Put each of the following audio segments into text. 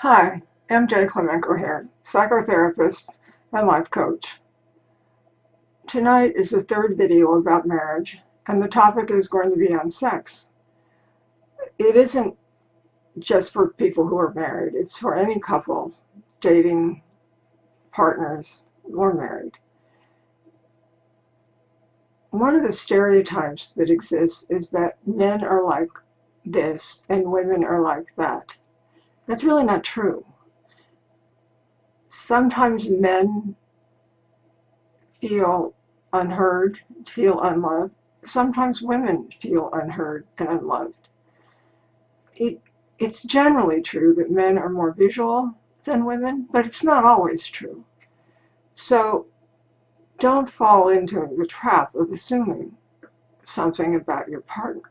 Hi, MJ Clemenco here, psychotherapist and life coach. Tonight is the third video about marriage, and the topic is going to be on sex. It isn't just for people who are married, it's for any couple, dating, partners, or married. One of the stereotypes that exists is that men are like this and women are like that. That's really not true. Sometimes men feel unheard, feel unloved. Sometimes women feel unheard and unloved. It, it's generally true that men are more visual than women, but it's not always true. So don't fall into the trap of assuming something about your partner.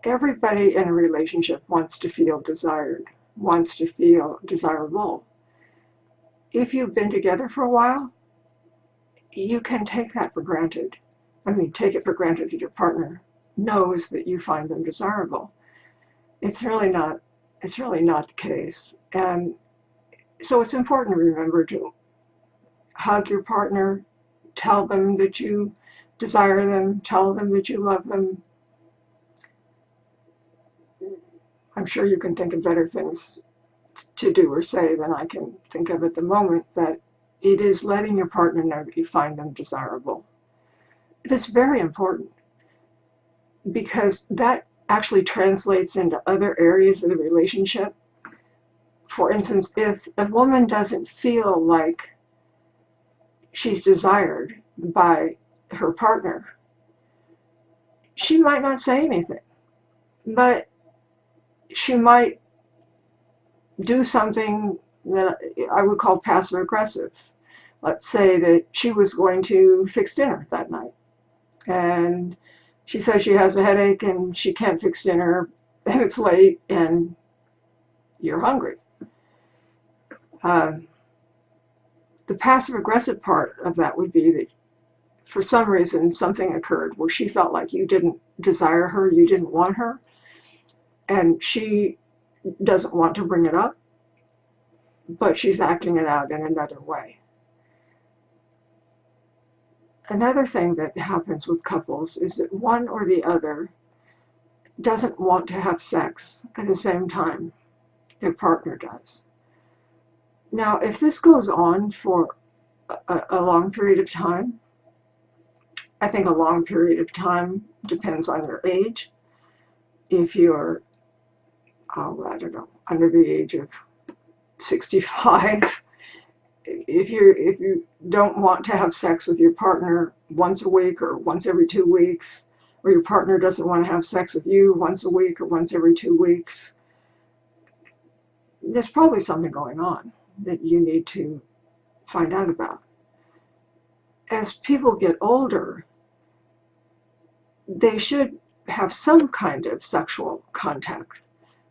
Everybody in a relationship wants to feel desired, wants to feel desirable. If you've been together for a while, you can take that for granted. Take it for granted that your partner knows that you find them desirable. It's really not the case. And so it's important to remember to hug your partner, tell them that you desire them, tell them that you love them. I'm sure you can think of better things to do or say than I can think of at the moment, but it is letting your partner know that you find them desirable. It is very important because that actually translates into other areas of the relationship. For instance, if a woman doesn't feel like she's desired by her partner, she might not say anything, but she might do something that I would call passive aggressive. Let's say that she was going to fix dinner that night, and she says she has a headache and she can't fix dinner, and it's late, and you're hungry. Um, the passive aggressive part of that would be that for some reason something occurred where she felt like you didn't desire her, you didn't want her, and she doesn't want to bring it up, but she's acting it out in another way. Another thing that happens with couples is that one or the other doesn't want to have sex at the same time their partner does. Now, if this goes on for a long period of time, I think a long period of time depends on your age. If you're, I don't know, under the age of 65, if you don't want to have sex with your partner once a week or once every 2 weeks, or your partner doesn't want to have sex with you once a week or once every 2 weeks, there's probably something going on that you need to find out about. As people get older, they should have some kind of sexual contact,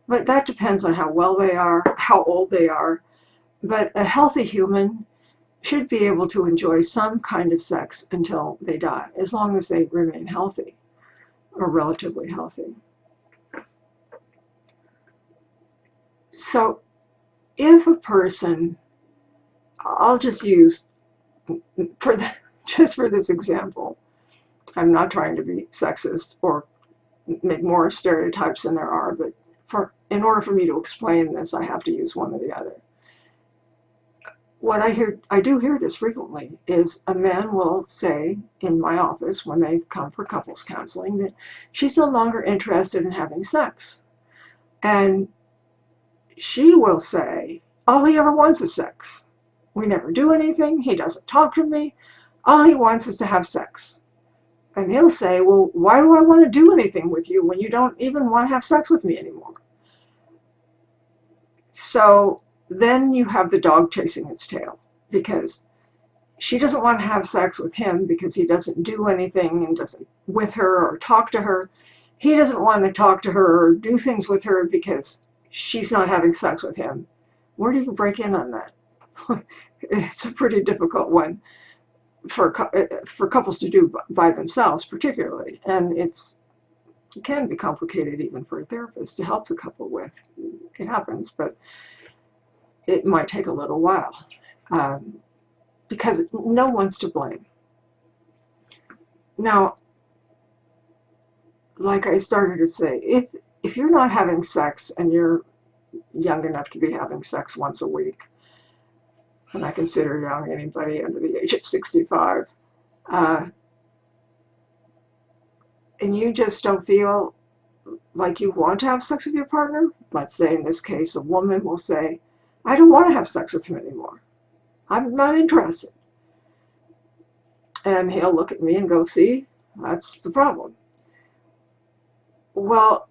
but that depends on how well they are, how old they are. But a healthy human should be able to enjoy some kind of sex until they die, as long as they remain healthy or relatively healthy. So if a person, I'll just use just for this example, I'm not trying to be sexist or make more stereotypes than there are, but in order for me to explain this, I have to use one or the other. What I do hear this frequently, is a man will say in my office when they come for couples counseling that she's no longer interested in having sex. And she will say, all he ever wants is sex. We never do anything. He doesn't talk to me. All he wants is to have sex. And he'll say, well, why do I want to do anything with you when you don't even want to have sex with me anymore? So then you have the dog chasing its tail, because she doesn't want to have sex with him because he doesn't do anything and doesn't with her or talk to her. He doesn't want to talk to her or do things with her because she's not having sex with him. Where do you break in on that? It's a pretty difficult one for couples to do by themselves, particularly, and it's It can be complicated even for a therapist to help the couple with. It happens, but it might take a little while because no one's to blame. Now, like I started to say, if you're not having sex and you're young enough to be having sex once a week, and I consider young anybody under the age of 65, and you just don't feel like you want to have sex with your partner, let's say in this case a woman will say, I don't want to have sex with him anymore. I'm not interested. And he'll look at me and go, see, that's the problem. Well,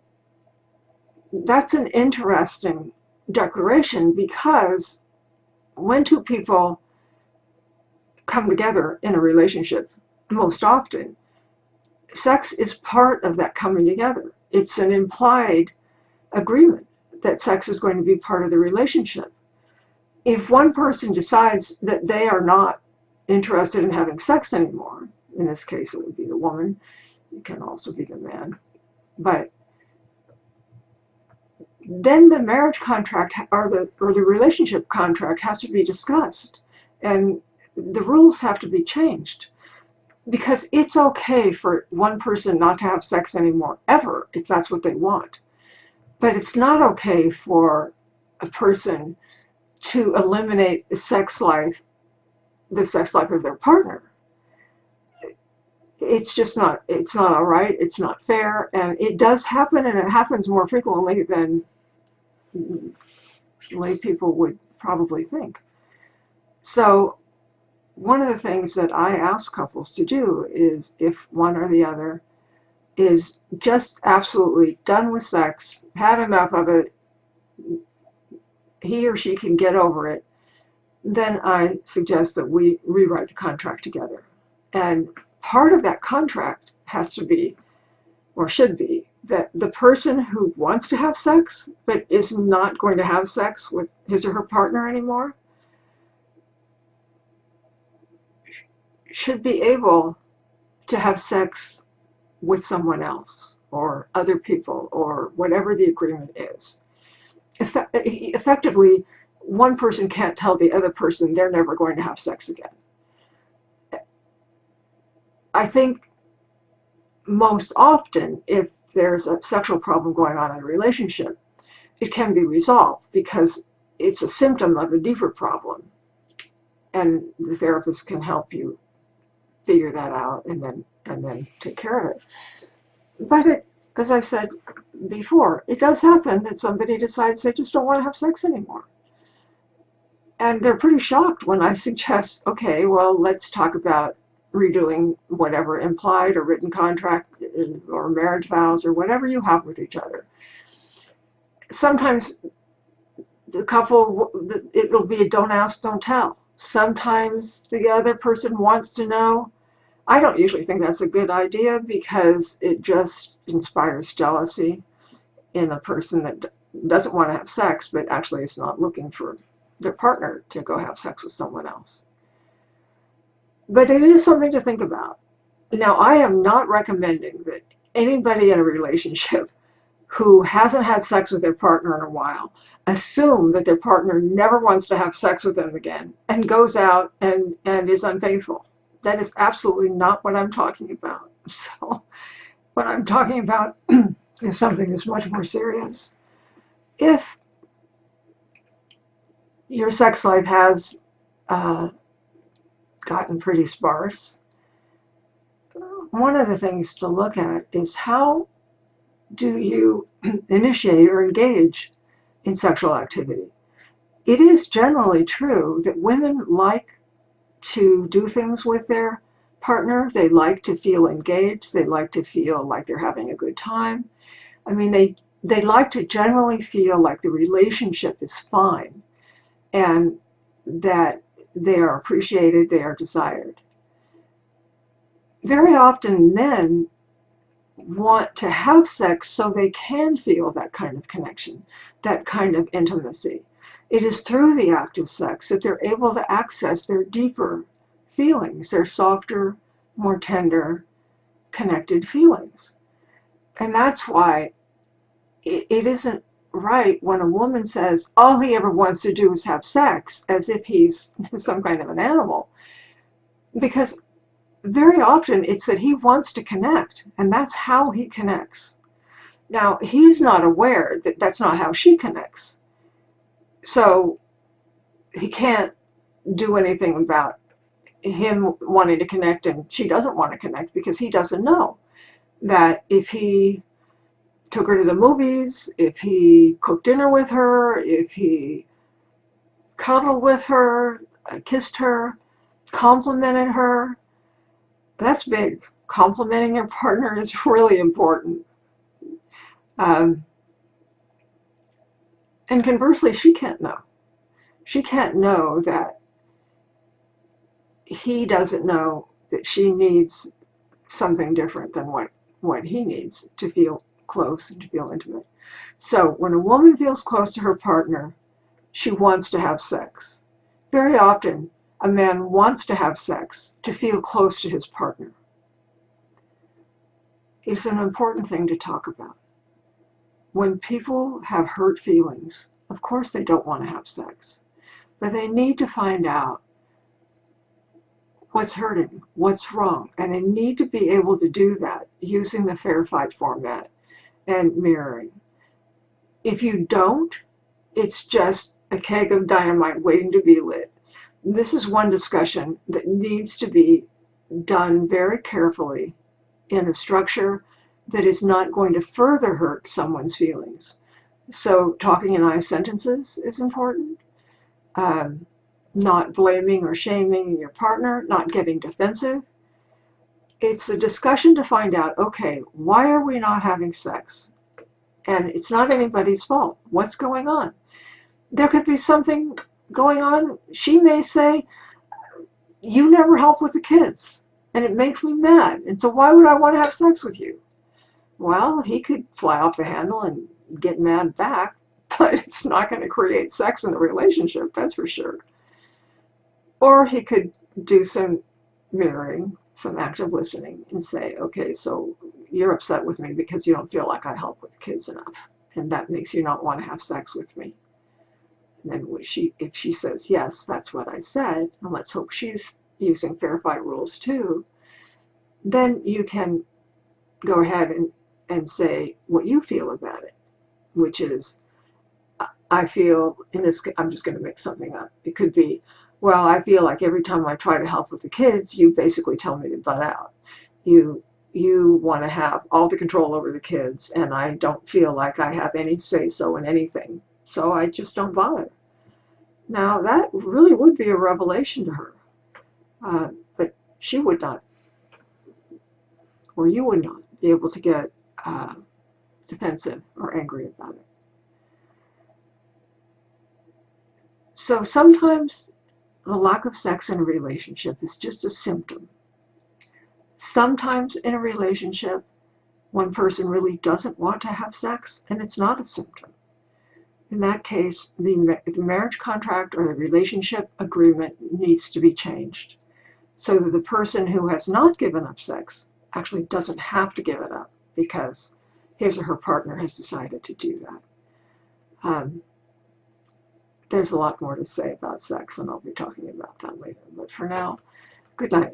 that's an interesting declaration, because when two people come together in a relationship, most often, sex is part of that coming together. It's an implied agreement that sex is going to be part of the relationship. If one person decides that they are not interested in having sex anymore, in this case it would be the woman, it can also be the man, but then the marriage contract or the relationship contract has to be discussed, and the rules have to be changed, because it's okay for one person not to have sex anymore, ever, if that's what they want. But it's not okay for a person to eliminate the sex life of their partner. It's just not, it's not all right, it's not fair, and it does happen, and it happens more frequently than lay people would probably think. So one of the things that I ask couples to do is, if one or the other is just absolutely done with sex, had enough of it, he or she can get over it, then I suggest that we rewrite the contract together. And part of that contract has to be, or should be, that the person who wants to have sex but is not going to have sex with his or her partner anymore should be able to have sex with someone else or other people or whatever the agreement is. Effectively, one person can't tell the other person they're never going to have sex again. I think most often, if there's a sexual problem going on in a relationship, it can be resolved because it's a symptom of a deeper problem, and the therapist can help you figure that out and then take care of it. But as I said before, it does happen that somebody decides they just don't want to have sex anymore. And they're pretty shocked when I suggest, okay, well, let's talk about redoing whatever implied or written contract or marriage vows or whatever you have with each other. Sometimes the couple, it'll be a don't ask, don't tell. Sometimes the other person wants to know. I don't usually think that's a good idea because it just inspires jealousy in a person that doesn't want to have sex, but actually is not looking for their partner to go have sex with someone else. But it is something to think about. Now, I am not recommending that anybody in a relationship who hasn't had sex with their partner in a while assume that their partner never wants to have sex with them again and goes out and is unfaithful. That is absolutely not what I'm talking about. So what I'm talking about is something that's much more serious. If your sex life has gotten pretty sparse, one of the things to look at is, how do you initiate or engage in sexual activity? It is generally true that women like to do things with their partner. They like to feel engaged. They like to feel like they're having a good time. I mean, they like to generally feel like the relationship is fine and that they are appreciated, they are desired. Very often men want to have sex so they can feel that kind of connection, that kind of intimacy. It is through the act of sex that they're able to access their deeper feelings, their softer, more tender, connected feelings. And that's why it isn't right when a woman says all he ever wants to do is have sex, as if he's some kind of an animal. Because very often it's that he wants to connect, and that's how he connects. Now, he's not aware that that's not how she connects. So he can't do anything about him wanting to connect and she doesn't want to connect, because he doesn't know that if he took her to the movies, if he cooked dinner with her, if he cuddled with her, kissed her, complimented her, that's big. Complimenting your partner is really important. Um, and conversely, she can't know. She can't know that he doesn't know that she needs something different than what he needs to feel close and to feel intimate. So when a woman feels close to her partner, she wants to have sex. Very often, a man wants to have sex to feel close to his partner. It's an important thing to talk about. When people have hurt feelings, of course they don't want to have sex, but they need to find out what's hurting, what's wrong, and they need to be able to do that using the fair fight format and mirroring. If you don't, it's just a keg of dynamite waiting to be lit. This is one discussion that needs to be done very carefully in a structure that is not going to further hurt someone's feelings. So talking in I sentences is important. Um, Not blaming or shaming your partner, not getting defensive. It's a discussion to find out, okay, why are we not having sex? And it's not anybody's fault. What's going on? There could be something going on. She may say, you never help with the kids, and it makes me mad. And so why would I want to have sex with you? Well, he could fly off the handle and get mad back, but it's not going to create sex in the relationship, that's for sure. Or he could do some mirroring, some active listening, and say, okay, so you're upset with me because you don't feel like I help with the kids enough, and that makes you not want to have sex with me. And then if she says, yes, that's what I said, and let's hope she's using fair fight rules too, then you can go ahead and say what you feel about it, which is, I feel, in this, I'm just going to make something up. It could be, well, I feel like every time I try to help with the kids, you basically tell me to butt out. You you want to have all the control over the kids, and I don't feel like I have any say-so in anything. So I just don't bother. Now, that really would be a revelation to her. But she would not, or you would not, be able to get defensive or angry about it. So sometimes the lack of sex in a relationship is just a symptom. Sometimes in a relationship, one person really doesn't want to have sex, and it's not a symptom. In that case, the marriage contract or the relationship agreement needs to be changed so that the person who has not given up sex actually doesn't have to give it up because his or her partner has decided to do that. There's a lot more to say about sex, and I'll be talking about that later. But for now, good night.